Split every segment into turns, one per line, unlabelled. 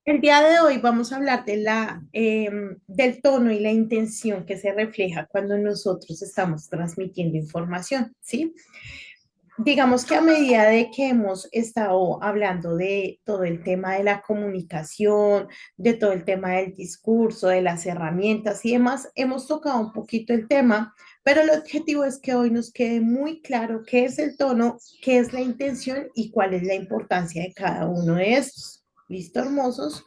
El día de hoy vamos a hablar de del tono y la intención que se refleja cuando nosotros estamos transmitiendo información, ¿sí? Digamos que a medida de que hemos estado hablando de todo el tema de la comunicación, de todo el tema del discurso, de las herramientas y demás, hemos tocado un poquito el tema, pero el objetivo es que hoy nos quede muy claro qué es el tono, qué es la intención y cuál es la importancia de cada uno de estos. ¿Listo, hermosos?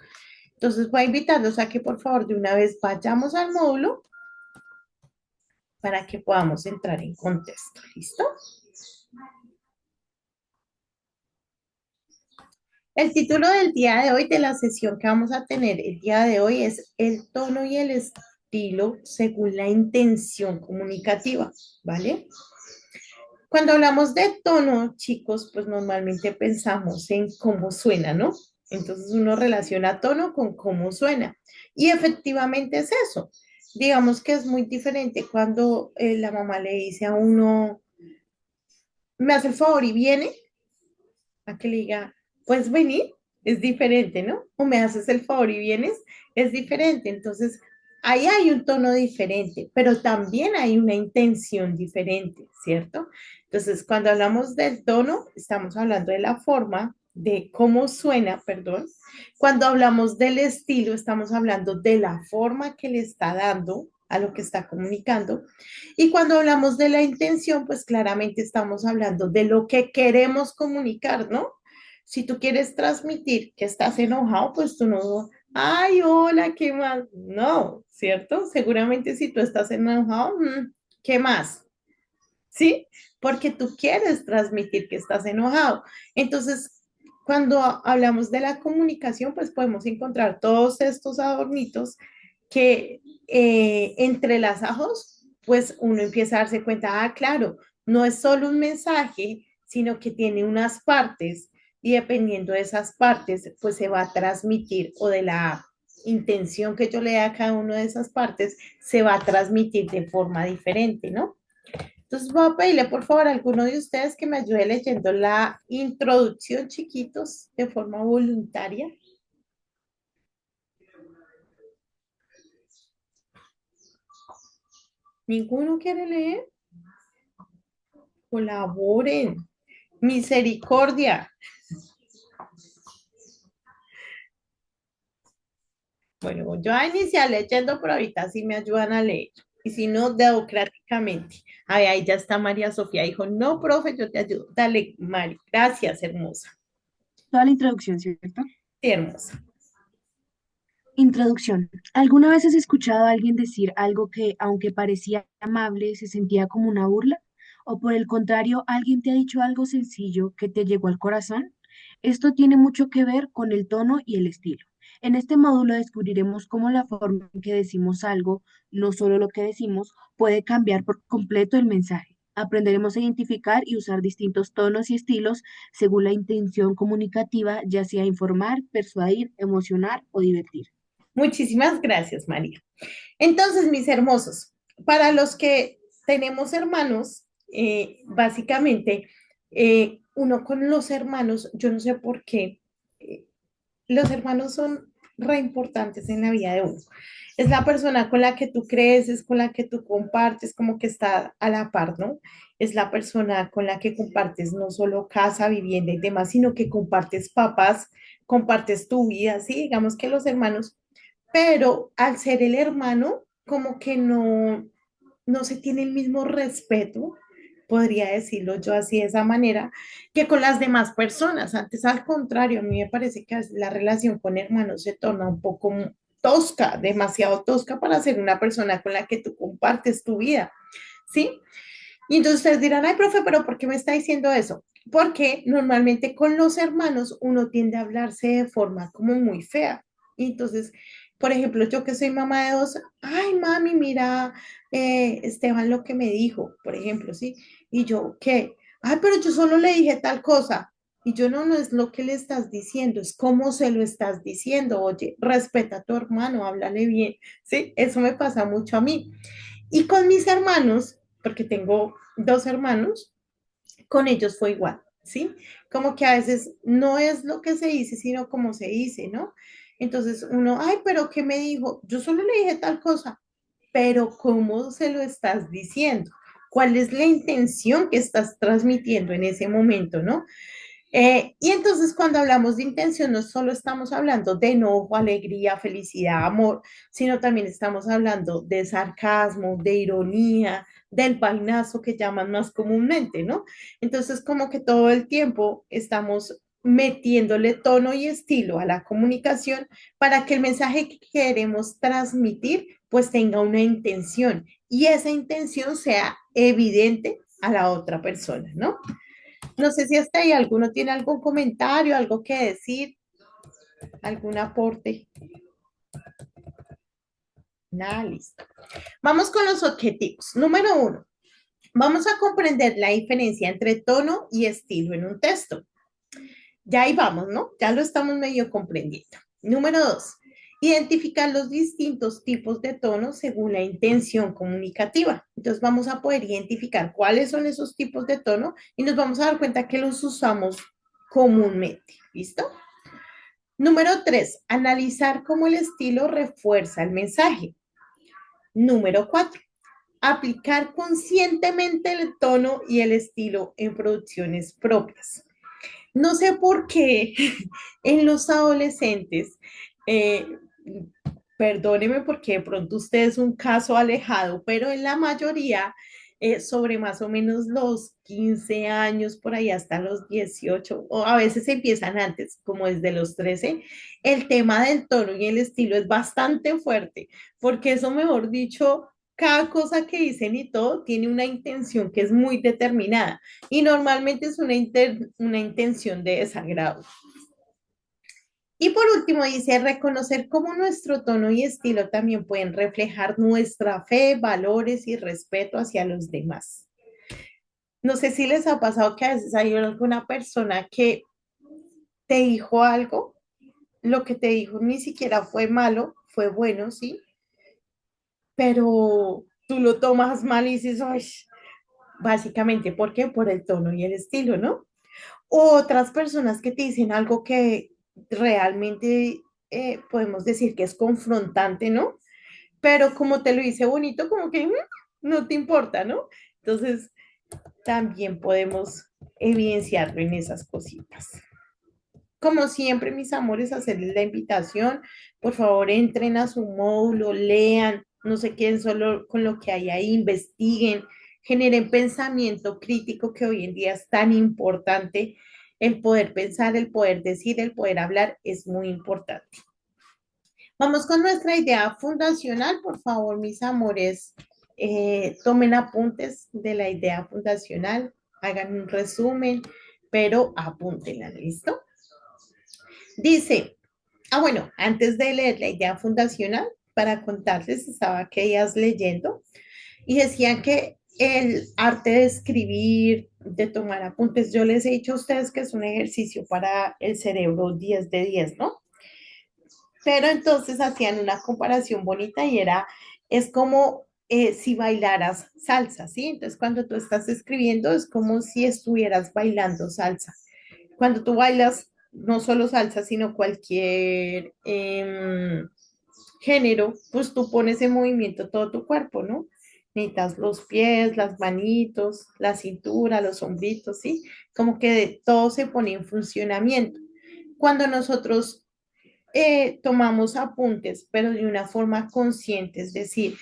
Entonces voy a invitarlos a que por favor de una vez vayamos al módulo para que podamos entrar en contexto. ¿Listo? El título del día de hoy, de la sesión que vamos a tener el día de hoy, es el tono y el estilo según la intención comunicativa, ¿vale? Cuando hablamos de tono, chicos, pues normalmente pensamos en cómo suena, ¿no? Entonces uno relaciona tono con cómo suena. Y efectivamente es eso. Digamos que es muy diferente cuando la mamá le dice a uno, me hace el favor y viene, a que le diga, puedes venir, es diferente, ¿no? O me haces el favor y vienes, es diferente. Entonces, ahí hay un tono diferente, pero también hay una intención diferente, ¿cierto? Entonces, cuando hablamos del tono, estamos hablando de la forma, de cómo suena, perdón. Cuando hablamos del estilo, estamos hablando de la forma que le está dando a lo que está comunicando. Y cuando hablamos de la intención, pues claramente estamos hablando de lo que queremos comunicar, ¿no? Si tú quieres transmitir que estás enojado, pues tú no, ay, hola, ¿qué más? No, ¿cierto? Seguramente si tú estás enojado, ¿qué más? ¿Sí? Porque tú quieres transmitir que estás enojado. Entonces, cuando hablamos de la comunicación, pues podemos encontrar todos estos adornitos que entrelazados, pues uno empieza a darse cuenta, ah, claro, no es solo un mensaje, sino que tiene unas partes y dependiendo de esas partes, pues se va a transmitir o de la intención que yo le dé a cada una de esas partes, se va a transmitir de forma diferente, ¿no? Entonces voy a pedirle por favor a alguno de ustedes que me ayude leyendo la introducción, chiquitos, de forma voluntaria. ¿Ninguno quiere leer? Colaboren. Misericordia. Bueno, yo voy a iniciar leyendo, pero ahorita sí me ayudan a leer. Y si no, democráticamente. Ay, ahí ya está María Sofía. Dijo, no, profe, yo te ayudo. Dale, Mari. Gracias, hermosa.
Toda la introducción, ¿cierto?
Sí, hermosa.
Introducción. ¿Alguna vez has escuchado a alguien decir algo que, aunque parecía amable, se sentía como una burla? ¿O por el contrario, alguien te ha dicho algo sencillo que te llegó al corazón? Esto tiene mucho que ver con el tono y el estilo. En este módulo descubriremos cómo la forma en que decimos algo, no solo lo que decimos, puede cambiar por completo el mensaje. Aprenderemos a identificar y usar distintos tonos y estilos según la intención comunicativa, ya sea informar, persuadir, emocionar o divertir.
Muchísimas gracias, María. Entonces, mis hermosos, para los que tenemos hermanos, básicamente, uno con los hermanos, yo no sé por qué, eh, los hermanos son re importantes en la vida de uno. Es la persona con la que tú creces, con la que tú compartes, como que está a la par, ¿no? Es la persona con la que compartes no solo casa, vivienda y demás, sino que compartes papás, compartes tu vida, ¿sí? Digamos que los hermanos, pero al ser el hermano, como que no se tiene el mismo respeto, podría decirlo yo así de esa manera, que con las demás personas. Antes, al contrario, a mí me parece que la relación con hermanos se torna un poco tosca, demasiado tosca para ser una persona con la que tú compartes tu vida, ¿sí? Y entonces ustedes dirán, ay, profe, pero ¿por qué me está diciendo eso? Porque normalmente con los hermanos uno tiende a hablarse de forma como muy fea. Y entonces, por ejemplo, yo que soy mamá de dos, ay, mami, mira, Esteban lo que me dijo, por ejemplo, ¿sí? Y yo, ¿qué? Ay, pero yo solo le dije tal cosa. Y yo no, no es lo que le estás diciendo, es cómo se lo estás diciendo. Oye, respeta a tu hermano, háblale bien, ¿sí? Eso me pasa mucho a mí. Y con mis hermanos, porque tengo dos hermanos, con ellos fue igual. ¿sí? Como que a veces no es lo que se dice, sino como se dice, ¿no? Entonces uno, ay, pero ¿qué me dijo? Yo solo le dije tal cosa, pero ¿cómo se lo estás diciendo? ¿Cuál es la intención que estás transmitiendo en ese momento, no? Y entonces cuando hablamos de intención, no solo estamos hablando de enojo, alegría, felicidad, amor, sino también estamos hablando de sarcasmo, de ironía, del vainazo que llaman más comúnmente, ¿no? Entonces como que todo el tiempo estamos metiéndole tono y estilo a la comunicación para que el mensaje que queremos transmitir pues tenga una intención y esa intención sea evidente a la otra persona, ¿no? No sé si hasta ahí alguno tiene algún comentario, algo que decir, algún aporte. Nada, listo. Vamos con los objetivos. Número uno, vamos a comprender la diferencia entre tono y estilo en un texto. Ya ahí vamos, ¿no? Ya lo estamos medio comprendiendo. Número dos, identificar los distintos tipos de tono según la intención comunicativa. Entonces vamos a poder identificar cuáles son esos tipos de tono y nos vamos a dar cuenta que los usamos comúnmente. ¿Listo? Número tres, analizar cómo el estilo refuerza el mensaje. Número cuatro, aplicar conscientemente el tono y el estilo en producciones propias. No sé por qué en los adolescentes, eh, perdóneme porque de pronto usted es un caso alejado, pero en la mayoría, sobre más o menos los 15 años, por ahí hasta los 18 o a veces empiezan antes, como desde los 13 el tema del tono y el estilo es bastante fuerte, porque eso, mejor dicho, cada cosa que dicen y todo tiene una intención que es muy determinada y normalmente es una intención de desagrado. Y por último dice, reconocer cómo nuestro tono y estilo también pueden reflejar nuestra fe, valores y respeto hacia los demás. No sé si les ha pasado que a veces hay alguna persona que te dijo algo, lo que te dijo ni siquiera fue malo, fue bueno, sí, pero tú lo tomas mal y dices, ay, básicamente, ¿por qué? Por el tono y el estilo, ¿no? Otras personas que te dicen algo que realmente podemos decir que es confrontante, ¿no? Pero como te lo hice bonito, como que no te importa, ¿no? Entonces, también podemos evidenciarlo en esas cositas. Como siempre, mis amores, hacerles la invitación. Por favor, entren a su módulo, lean, no se queden solo con lo que hay ahí, investiguen, generen pensamiento crítico que hoy en día es tan importante. El poder pensar, el poder decir, el poder hablar es muy importante. Vamos con nuestra idea fundacional, por favor, mis amores, tomen apuntes de la idea fundacional, hagan un resumen, pero apúntenla, ¿listo? Dice, bueno, antes de leer la idea fundacional, para contarles, estaba aquellas leyendo y decían que el arte de escribir, de tomar apuntes, yo les he dicho a ustedes que es un ejercicio para el cerebro 10 de 10, ¿no? Pero entonces hacían una comparación bonita y era, es como si bailaras salsa, ¿sí? Entonces cuando tú estás escribiendo es como si estuvieras bailando salsa. Cuando tú bailas, no solo salsa, sino cualquier género, pues tú pones en movimiento todo tu cuerpo, ¿no? Necesitas los pies, las manitos, la cintura, los hombritos, ¿sí? Como que todo se pone en funcionamiento. Cuando nosotros tomamos apuntes, pero de una forma consciente, es decir,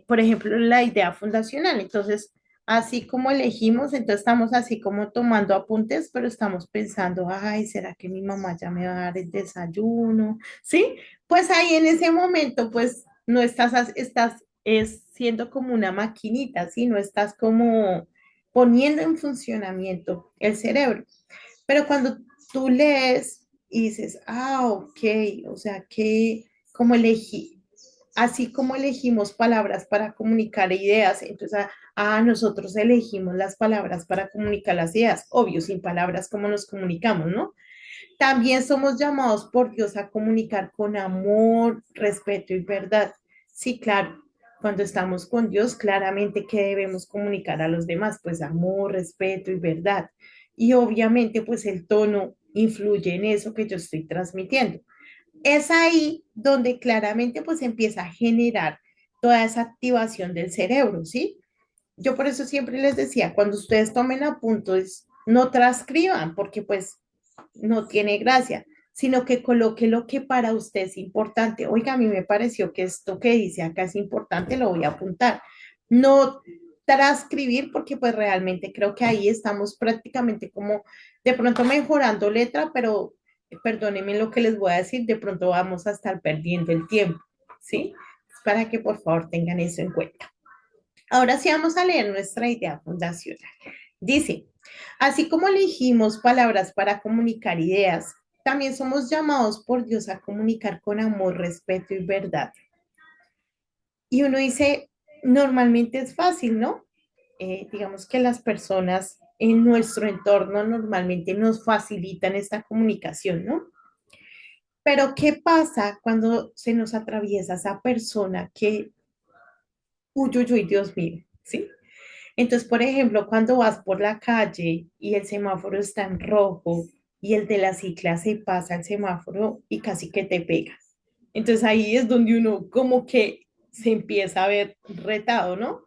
por ejemplo, la idea fundacional. Entonces, así como elegimos, entonces estamos así como tomando apuntes, pero estamos pensando, ay, ¿será que mi mamá ya me va a dar el desayuno? ¿Sí? Pues ahí en ese momento, pues no estás, estás es siendo como una maquinita, ¿sí? No estás como poniendo en funcionamiento el cerebro. Pero cuando tú lees y dices, ok, o sea que como elegí, así como elegimos palabras para comunicar ideas, entonces nosotros elegimos las palabras para comunicar las ideas, obvio, sin palabras, ¿cómo nos comunicamos, no? También somos llamados por Dios a comunicar con amor, respeto y verdad. Sí, claro, cuando estamos con Dios, claramente, ¿qué debemos comunicar a los demás? Pues amor, respeto y verdad. y obviamente pues el tono influye en eso que yo estoy transmitiendo. Es ahí donde claramente pues empieza a generar toda esa activación del cerebro, ¿sí? Yo por eso siempre les decía, cuando ustedes tomen apuntes, no transcriban, porque pues no tiene gracia, sino que coloque lo que para usted es importante. Oiga, a mí me pareció que esto que dice acá es importante, lo voy a apuntar. No transcribir, porque pues realmente creo que ahí estamos prácticamente como de pronto mejorando letra, pero perdónenme lo que les voy a decir, de pronto vamos a estar perdiendo el tiempo, ¿sí? Para que por favor tengan eso en cuenta. Ahora sí vamos a leer nuestra idea fundacional. Dice, así como elegimos palabras para comunicar ideas, también somos llamados por Dios a comunicar con amor, respeto y verdad. Y uno dice, normalmente es fácil, ¿no? Digamos que las personas en nuestro entorno normalmente nos facilitan esta comunicación, ¿no? Pero ¿qué pasa cuando se nos atraviesa esa persona que, uy, uy, uy, Dios mío, ¿sí? Entonces, por ejemplo, cuando vas por la calle y el semáforo está en rojo y el de la cicla se pasa el semáforo y casi que te pega. Entonces ahí es donde uno como que se empieza a ver retado, ¿no?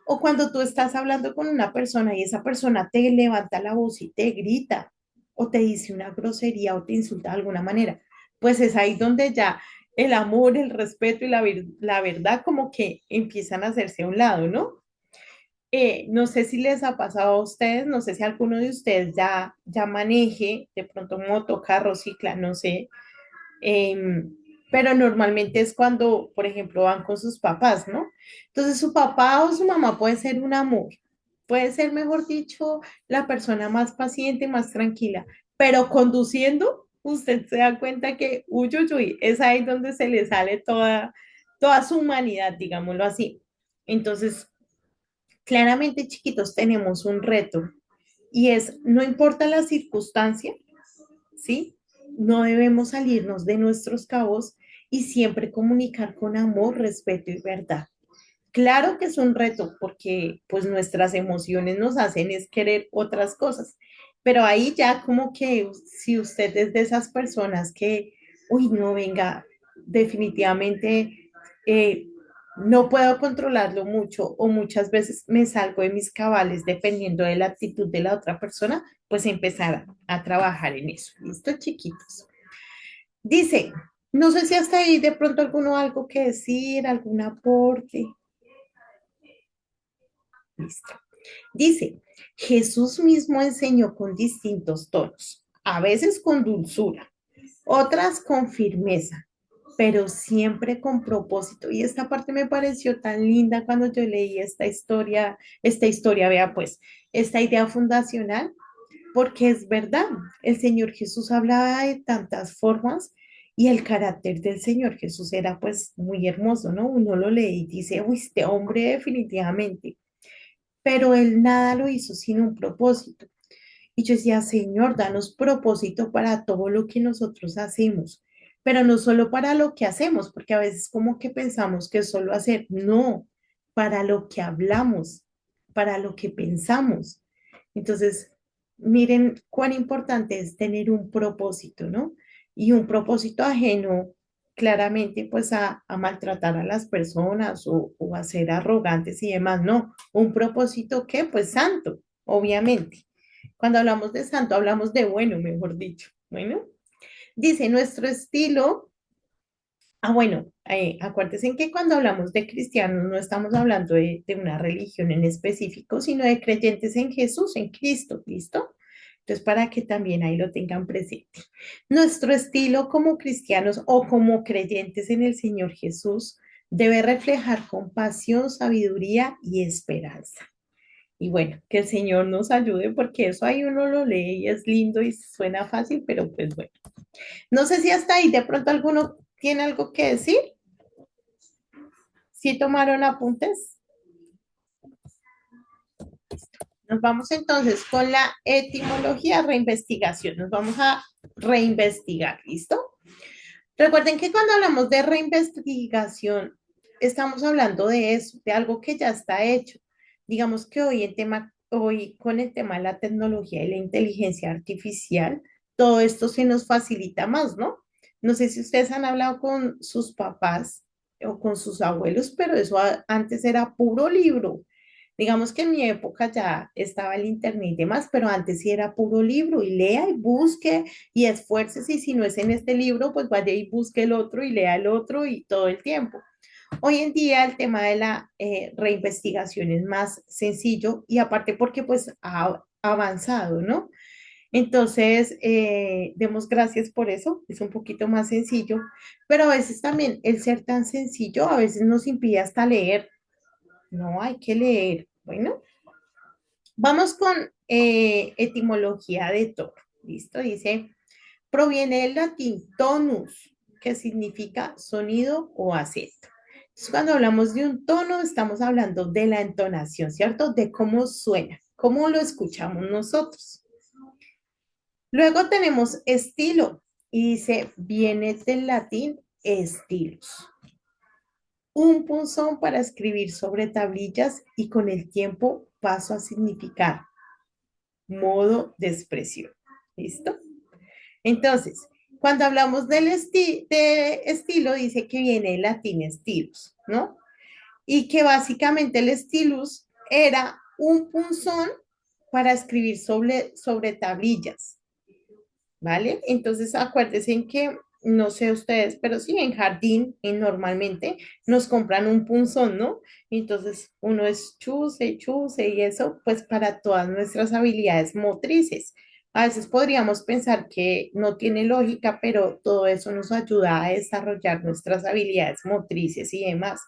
O cuando tú estás hablando con una persona y esa persona te levanta la voz y te grita o te dice una grosería o te insulta de alguna manera, pues es ahí donde ya el amor, el respeto y la verdad como que empiezan a hacerse a un lado, ¿no? No sé si les ha pasado a ustedes, no sé si alguno de ustedes ya maneje de pronto moto, carro, cicla, no sé, pero normalmente es cuando, por ejemplo, van con sus papás, ¿no? Entonces su papá o su mamá puede ser un amor, puede ser, mejor dicho, la persona más paciente, más tranquila, pero conduciendo, usted se da cuenta que, uy, uy, uy, es ahí donde se le sale toda su humanidad, digámoslo así. Entonces, claramente, chiquitos, tenemos un reto y es, no importa la circunstancia, ¿sí? No debemos salirnos de nuestros cabos y siempre comunicar con amor, respeto y verdad. Claro que es un reto porque pues nuestras emociones nos hacen es querer otras cosas, pero ahí ya como que si usted es de esas personas que, uy, no, venga, definitivamente no puedo controlarlo mucho o muchas veces me salgo de mis cabales dependiendo de la actitud de la otra persona, pues empezar a trabajar en eso. ¿Listo, chiquitos? Dice, no sé si hasta ahí de pronto alguno algo que decir, algún aporte. Listo. Dice, Jesús mismo enseñó con distintos tonos, a veces con dulzura, otras con firmeza, pero siempre con propósito. Y esta parte me pareció tan linda cuando yo leí esta historia, vea pues, esta idea fundacional, porque es verdad, el Señor Jesús hablaba de tantas formas y el carácter del Señor Jesús era pues muy hermoso, ¿no? Uno lo lee y dice, uy, este hombre definitivamente, pero él nada lo hizo sin un propósito. Y yo decía, Señor, danos propósito para todo lo que nosotros hacemos, pero no solo para lo que hacemos, porque a veces como que pensamos que es solo hacer, no, para lo que hablamos, para lo que pensamos. Entonces, miren cuán importante es tener un propósito, ¿no? Y un propósito ajeno claramente pues a maltratar a las personas o a ser arrogantes y demás, no, un propósito que pues santo, obviamente. Cuando hablamos de santo, hablamos de bueno, mejor dicho. Bueno, dice nuestro estilo. Bueno, acuérdense en que cuando hablamos de cristianos no estamos hablando de una religión en específico, sino de creyentes en Jesús, en Cristo, ¿listo? Entonces, para que también ahí lo tengan presente. Nuestro estilo como cristianos o como creyentes en el Señor Jesús debe reflejar compasión, sabiduría y esperanza. Y bueno, que el Señor nos ayude porque eso ahí uno lo lee y es lindo y suena fácil, pero pues bueno. No sé si hasta ahí de pronto alguno tiene algo que decir. ¿Sí tomaron apuntes? Nos vamos entonces con la etimología, reinvestigación. Nos vamos a reinvestigar, ¿listo? Recuerden que cuando hablamos de reinvestigación, estamos hablando de eso, de algo que ya está hecho. Digamos que hoy con el tema de la tecnología y la inteligencia artificial, todo esto se nos facilita más, ¿no? No sé si ustedes han hablado con sus papás o con sus abuelos, pero eso antes era puro libro. Digamos que en mi época ya estaba el internet y demás, pero antes sí era puro libro y lea y busque y esfuércese y si no es en este libro, pues vaya y busque el otro y lea el otro y todo el tiempo. Hoy en día el tema de la reinvestigación es más sencillo y aparte porque pues ha avanzado, ¿no? Entonces, demos gracias por eso, es un poquito más sencillo, pero a veces también el ser tan sencillo a veces nos impide hasta leer, no hay que leer. Bueno, vamos con etimología de toro, ¿listo? Dice, proviene del latín tonus, que significa sonido o acento. Entonces, cuando hablamos de un tono, estamos hablando de la entonación, ¿cierto? De cómo suena, cómo lo escuchamos nosotros. Luego tenemos estilo y dice, viene del latín estilos. Un punzón para escribir sobre tablillas y con el tiempo paso a significar modo de expresión. ¿Listo? Entonces, cuando hablamos de estilo, dice que viene del latín stilus, ¿no? Y que básicamente el stilus era un punzón para escribir sobre tablillas, ¿vale? Entonces, acuérdense en que, no sé ustedes, pero sí en jardín, normalmente nos compran un punzón, ¿no? Entonces, uno es chuse, chuse y eso, pues para todas nuestras habilidades motrices. A veces podríamos pensar que no tiene lógica, pero todo eso nos ayuda a desarrollar nuestras habilidades motrices y demás,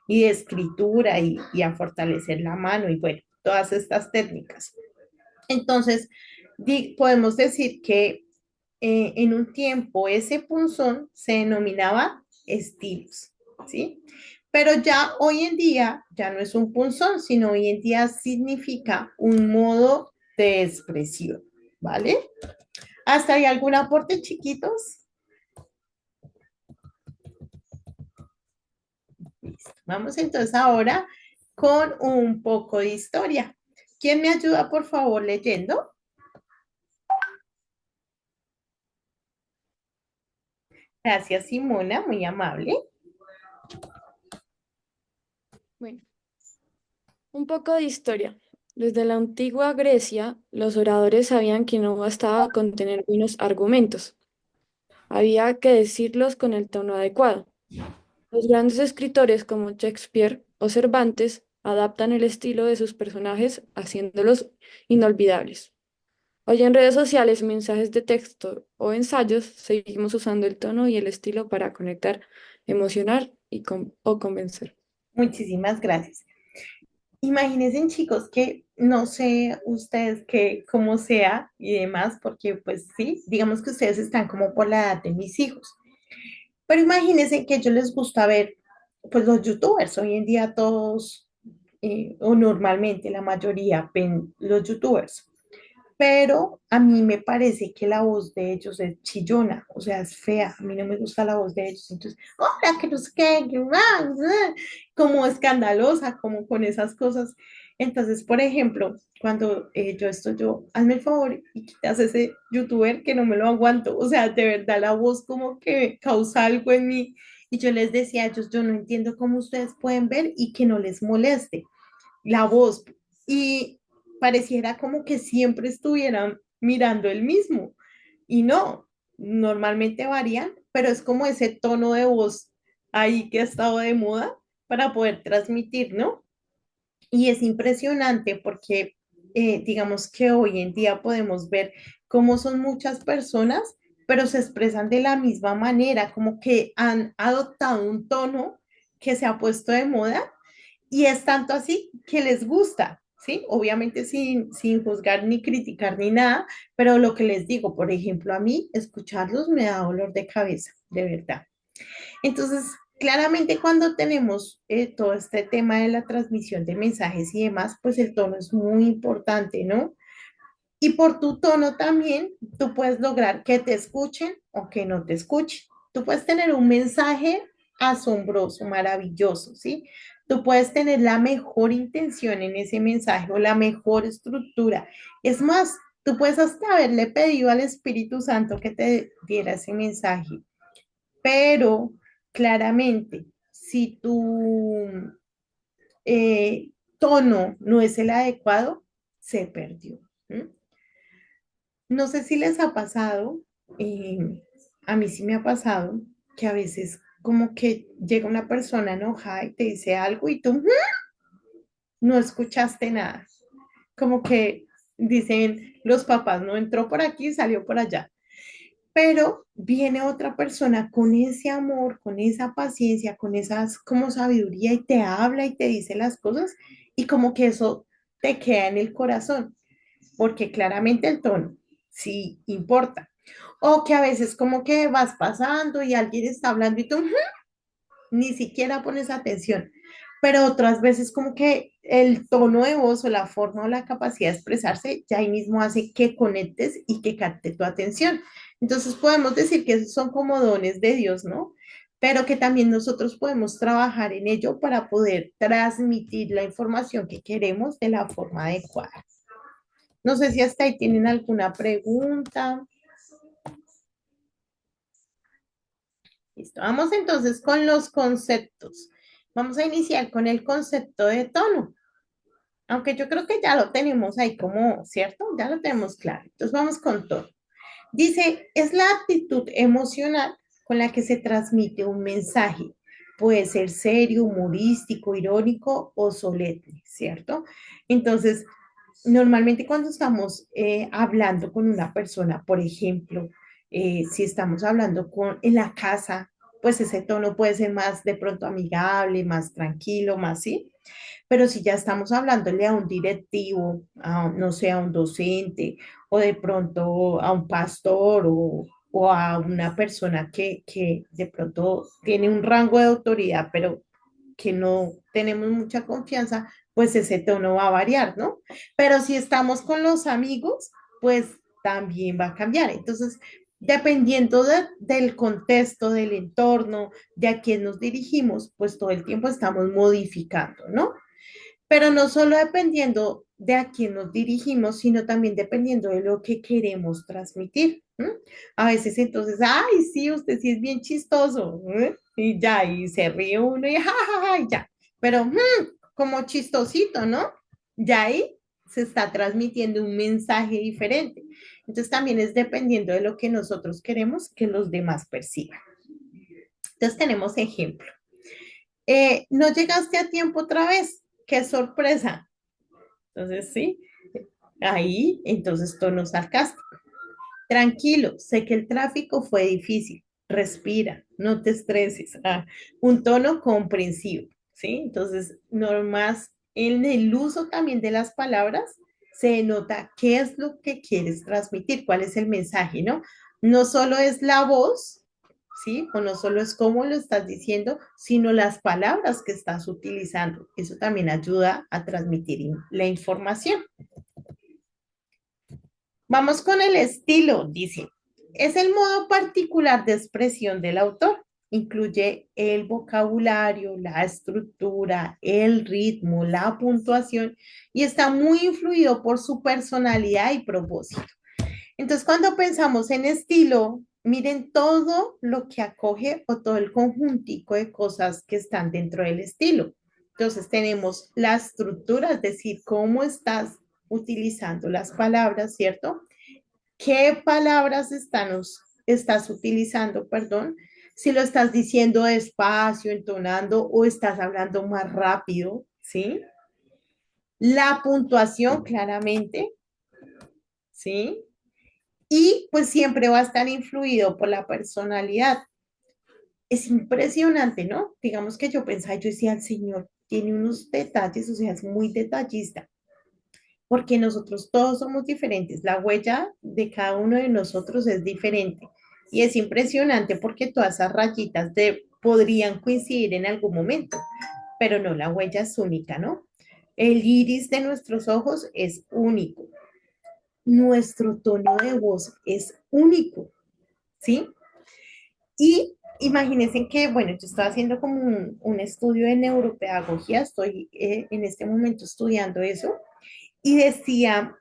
y de escritura y a fortalecer la mano y bueno, todas estas técnicas. Entonces, podemos decir que en un tiempo ese punzón se denominaba estilos, ¿sí? Pero ya hoy en día ya no es un punzón, sino hoy en día significa un modo de expresión, ¿vale? ¿Hasta ahí algún aporte, chiquitos? Listo. Vamos entonces ahora con un poco de historia. ¿Quién me ayuda, por favor, leyendo? Gracias, Simona, muy amable.
Bueno, un poco de historia. Desde la antigua Grecia, los oradores sabían que no bastaba con tener buenos argumentos, había que decirlos con el tono adecuado. Los grandes escritores como Shakespeare o Cervantes adaptan el estilo de sus personajes haciéndolos inolvidables. Hoy en redes sociales, mensajes de texto o ensayos, seguimos usando el tono y el estilo para conectar, emocionar o convencer.
Muchísimas gracias. Imagínense, chicos, que no sé ustedes que cómo sea y demás, porque pues sí, digamos que ustedes están como por la edad de mis hijos, pero imagínense que a ellos les gusta ver pues los youtubers, hoy en día todos, o normalmente la mayoría ven los youtubers, pero a mí me parece que la voz de ellos es chillona, o sea, es fea, a mí no me gusta la voz de ellos, entonces, hola, que no sé qué, como escandalosa, como con esas cosas. Entonces, por ejemplo, cuando yo, hazme el favor y quitas ese youtuber que no me lo aguanto, o sea, de verdad la voz como que causa algo en mí, y yo les decía a ellos, yo no entiendo cómo ustedes pueden ver y que no les moleste la voz y pareciera como que siempre estuvieran mirando el mismo y no, normalmente varían, pero es como ese tono de voz ahí que ha estado de moda para poder transmitir, ¿no? Y es impresionante porque digamos que hoy en día podemos ver cómo son muchas personas, pero se expresan de la misma manera, como que han adoptado un tono que se ha puesto de moda y es tanto así que les gusta, ¿sí? Obviamente sin juzgar ni criticar ni nada, pero lo que les digo, por ejemplo, a mí escucharlos me da dolor de cabeza, de verdad. Entonces, claramente cuando tenemos todo este tema de la transmisión de mensajes y demás, pues el tono es muy importante, ¿no? Y por tu tono también, tú puedes lograr que te escuchen o que no te escuchen. Tú puedes tener un mensaje asombroso, maravilloso, ¿sí? Tú puedes tener la mejor intención en ese mensaje o la mejor estructura. Es más, tú puedes hasta haberle pedido al Espíritu Santo que te diera ese mensaje, pero claramente, si tu tono no es el adecuado, se perdió. ¿Mm? No sé si les ha pasado, eh, a mí sí me ha pasado, que a veces como que llega una persona enojada y te dice algo y tú no escuchaste nada. Como que dicen los papás, no entró por aquí, salió por allá. Pero viene otra persona con ese amor, con esa paciencia, con esas como sabiduría y te habla y te dice las cosas y como que eso te queda en el corazón, porque claramente el tono sí importa. O que a veces como que vas pasando y alguien está hablando y tú ni siquiera pones atención, pero otras veces como que el tono de voz o la forma o la capacidad de expresarse ya ahí mismo hace que conectes y que capte tu atención. Entonces podemos decir que esos son como dones de Dios, ¿no? Pero que también nosotros podemos trabajar en ello para poder transmitir la información que queremos de la forma adecuada. No sé si hasta ahí tienen alguna pregunta. Listo, vamos entonces con los conceptos. Vamos a iniciar con el concepto de tono, aunque yo creo que ya lo tenemos ahí como, ¿cierto? Ya lo tenemos claro. Entonces vamos con tono. Dice, es la actitud emocional con la que se transmite un mensaje. Puede ser serio, humorístico, irónico o solemne, ¿cierto? Entonces, normalmente cuando estamos hablando con una persona, por ejemplo, si estamos hablando en la casa, pues ese tono puede ser más de pronto amigable, más tranquilo, más sí. Pero si ya estamos hablándole a un directivo, no sé, a un docente o de pronto a un pastor o a una persona que de pronto tiene un rango de autoridad, pero que no tenemos mucha confianza, pues ese tono va a variar, ¿no? Pero si estamos con los amigos, pues también va a cambiar. Entonces, dependiendo del contexto, del entorno, de a quién nos dirigimos, pues todo el tiempo estamos modificando, ¿no? Pero no solo dependiendo de a quién nos dirigimos, sino también dependiendo de lo que queremos transmitir. ¿M? A veces entonces, ay, sí, usted sí es bien chistoso, ¿eh? Y ya, y se ríe uno y jajaja, y ya. Pero como chistosito, ¿no? Ya ahí se está transmitiendo un mensaje diferente. Entonces también es dependiendo de lo que nosotros queremos que los demás perciban. Entonces tenemos ejemplo. No llegaste a tiempo otra vez. ¡Qué sorpresa! Entonces, sí, ahí, entonces tono sarcástico. Tranquilo, sé que el tráfico fue difícil. Respira, no te estreses. Un tono comprensivo, ¿sí? Entonces, normas en el uso también de las palabras se nota qué es lo que quieres transmitir, cuál es el mensaje, ¿no? No solo es la voz, ¿sí? O no solo es cómo lo estás diciendo, sino las palabras que estás utilizando. Eso también ayuda a transmitir la información. Vamos con el estilo, dice. Es el modo particular de expresión del autor. Incluye el vocabulario, la estructura, el ritmo, la puntuación y está muy influido por su personalidad y propósito. Entonces, cuando pensamos en estilo, miren todo lo que acoge o todo el conjuntico de cosas que están dentro del estilo. Entonces, tenemos la estructura, es decir, cómo estás utilizando las palabras, ¿cierto? ¿Qué palabras estás utilizando, perdón? Si lo estás diciendo despacio, entonando o estás hablando más rápido, ¿sí? La puntuación, claramente, ¿sí? Y pues siempre va a estar influido por la personalidad. Es impresionante, ¿no? Digamos que yo pensaba, yo decía, el Señor tiene unos detalles, o sea, es muy detallista, porque nosotros todos somos diferentes, la huella de cada uno de nosotros es diferente. Y es impresionante porque todas esas rayitas podrían coincidir en algún momento, pero no, la huella es única, ¿no? El iris de nuestros ojos es único. Nuestro tono de voz es único, ¿sí? Y Imagínense que, bueno, yo estoy haciendo como un estudio de neuropedagogía, estoy en este momento estudiando eso, y decía,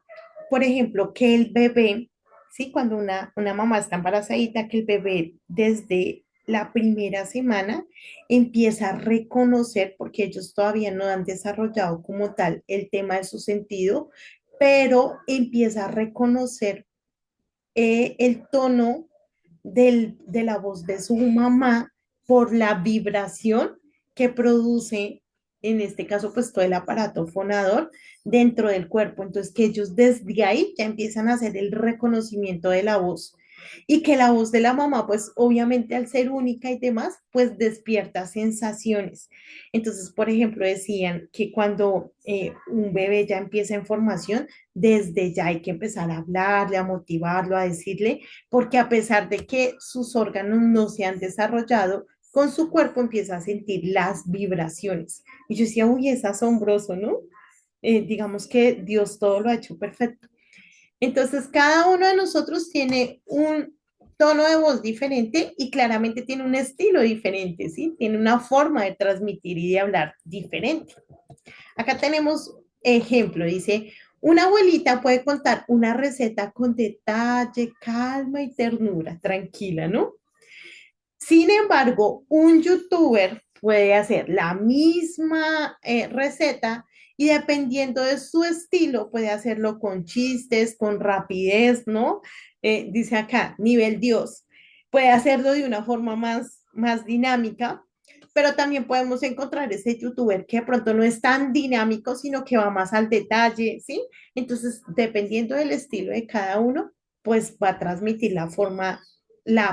por ejemplo, que el bebé, ¿sí? Cuando una mamá está embarazadita, que el bebé desde la primera semana empieza a reconocer, porque ellos todavía no han desarrollado como tal el tema de su sentido, pero empieza a reconocer el tono de la voz de su mamá por la vibración que produce, en este caso, pues todo el aparato fonador dentro del cuerpo. Entonces, que ellos desde ahí ya empiezan a hacer el reconocimiento de la voz y que la voz de la mamá, pues obviamente al ser única y demás, pues despierta sensaciones. Entonces, por ejemplo, decían que cuando un bebé ya empieza en formación, desde ya hay que empezar a hablarle, a motivarlo, a decirle, porque a pesar de que sus órganos no se han desarrollado, con su cuerpo empieza a sentir las vibraciones. Y yo decía, uy, es asombroso, ¿no? Digamos que Dios todo lo ha hecho perfecto. Entonces, cada uno de nosotros tiene un tono de voz diferente y claramente tiene un estilo diferente, ¿sí? Tiene una forma de transmitir y de hablar diferente. Acá tenemos ejemplo, dice, una abuelita puede contar una receta con detalle, calma y ternura, tranquila, ¿no? Sin embargo, un youtuber puede hacer la misma receta y dependiendo de su estilo, puede hacerlo con chistes, con rapidez, ¿no? Dice acá, nivel Dios. Puede hacerlo de una forma más dinámica, pero también podemos encontrar ese youtuber que de pronto no es tan dinámico, sino que va más al detalle, ¿sí? Entonces, dependiendo del estilo de cada uno, pues va a transmitir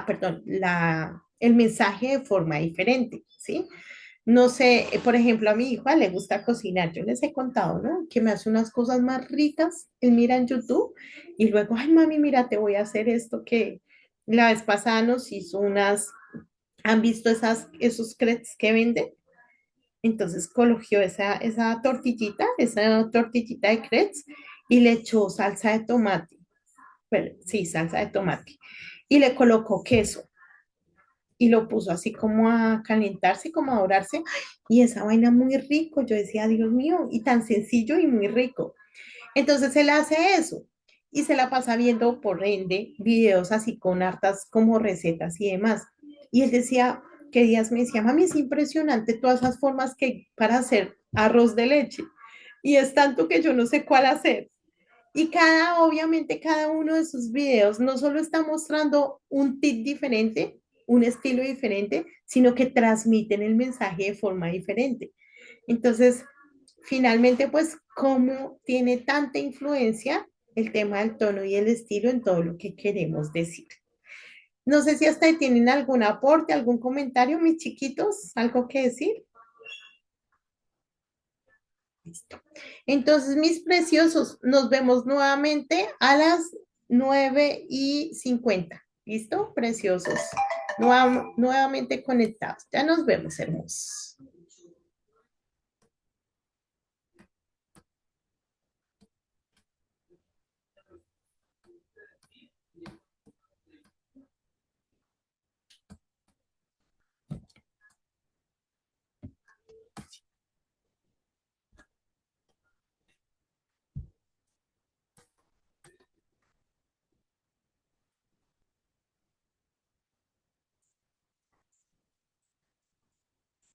perdón, el mensaje de forma diferente, ¿sí? No sé, por ejemplo, a mi hija le gusta cocinar, yo les he contado, ¿no? Que me hace unas cosas más ricas, él mira en YouTube y luego, ay, mami, mira, te voy a hacer esto que la vez pasada nos hizo ¿han visto esos crepes que venden? Entonces cogió esa tortillita de crepes y le echó salsa de tomate, pero, sí, salsa de tomate, y le colocó queso y lo puso así como a calentarse, como a dorarse, y esa vaina muy rico, yo decía, Dios mío, y tan sencillo y muy rico. Entonces él hace eso y se la pasa viendo por ende videos así con hartas como recetas y demás. Y él decía, que días me decía, mami, es impresionante todas esas formas que para hacer arroz de leche. Y es tanto que yo no sé cuál hacer. Y obviamente, cada uno de sus videos no solo está mostrando un tip diferente, un estilo diferente, sino que transmiten el mensaje de forma diferente. Entonces, finalmente, pues, ¿cómo tiene tanta influencia el tema del tono y el estilo en todo lo que queremos decir? No sé si hasta ahí tienen algún aporte, algún comentario, mis chiquitos, algo que decir. Listo. Entonces, mis preciosos, nos vemos nuevamente a las 9:50. ¿Listo? Preciosos. Nuevamente conectados. Ya nos vemos, hermosos.